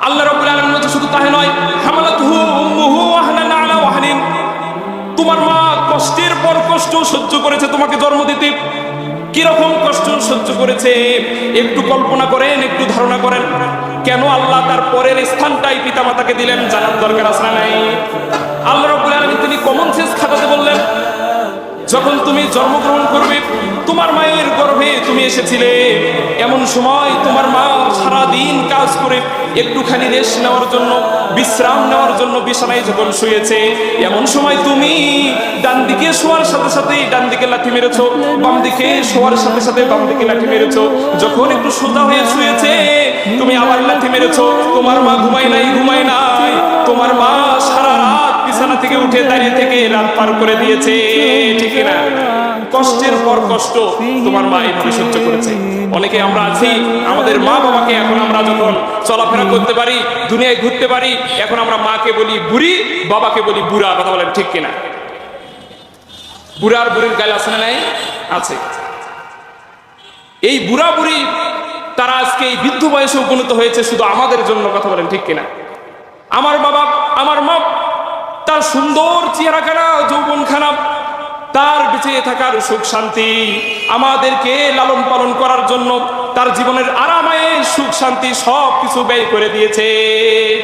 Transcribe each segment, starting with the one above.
আল্লাহ রাব্বুল আলামিন বলছে শুধু তাই নয়, হামালাতুহু উম্মুহু ওয়াহনান আলা ওয়াহনিন, তোমার মা কষ্টের পর কষ্ট সহ্য করেছে তোমাকে জন্ম দিতে। কিরকম কষ্ট সহ্য করেছে একটু কল্পনা করেন, একটু ধারণা করেন। কেন আল্লাহ তার পরের স্থানটাই পিতামাতাকে দিলেন, জানার দরকার আছে না নাই? আল্লাহ রাব্বুল আলামিন তিনি কমন সেন্স খাটাতে বললেন, যখন তুমি জন্মগ্রহণ করবে, তোমার মায়ের গর্ভে তুমি এসেছিলে, এমন সময় তোমার মা সারাদিন কাজ করে একটুখানি রেস্ট নেওয়ার জন্য, বিশ্রাম নেওয়ার জন্য বিছানায় যখন শুয়েছে, এমন সময় তুমি ডান দিকে শোয়ার সাথে সাথে ডান দিকে লাথি মেরেছো, বাম দিকে শোয়ার সাথে সাথে বাম দিকে লাথি মেরেছো। যখন একটু সোজা হয়ে শুয়েছে, তুমি আবার লাথি মেরেছো। তোমার মা ঘুমায় নাই, তোমার মা সারা রাত বিছানা থেকে উঠে দাঁড়িয়ে থেকে রাত পার করে দিয়েছে, ঠিক না? কষ্টের পর কষ্ট তোমার মা এইভাবে সহ্য করেছে। অনেকে আমরা আছি, আমাদের মা বাবাকে এখন আমরা যখন চলাফেরা করতে পারি, দুনিয়ায় ঘুরতে পারি, এখন আমরা মাকে বলি বুড়ি, বাবাকে বলি বুড়া। কথা বলেন ঠিক কিনা? বুড়ার বুড়ির গায়ে আছে না নাই? আছে। এই বুড়া বুড়ি তারা আজকে এই বৃদ্ধ বয়সে উপনীত হয়েছে শুধু আমাদের জন্য। কথা বলেন ঠিক কিনা? আমার বাবা, আমার মা, তার সুন্দর চেহারাখানা, যৌবনখানা, তার বেঁচে থাকার সুখ শান্তি, আমাদেরকে লালন পালন করার জন্য তার জীবনের আরামায়ের সুখ শান্তি সব কিছু ব্যয় করে দিয়েছে,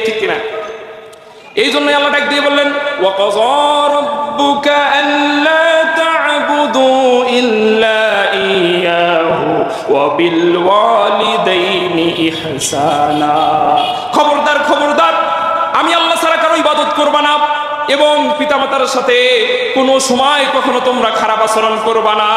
ঠিক কিনা? এই জন্য আল্লাহ ডাক দিয়ে বললেন, ওয়াকাযা রাব্বুকা আল্লা তা'বুদু ইল্লা ইয়াহু ওয়া বিল ওয়ালিদাইনি ইহসানা। খবরদার খবরদার, আমি আল্লাহ ছাড়া কারো ইবাদত করবা না, এবং পিতামাতার সাথে কোনো সময় কখনো তোমরা খারাপ আচরণ করবা না।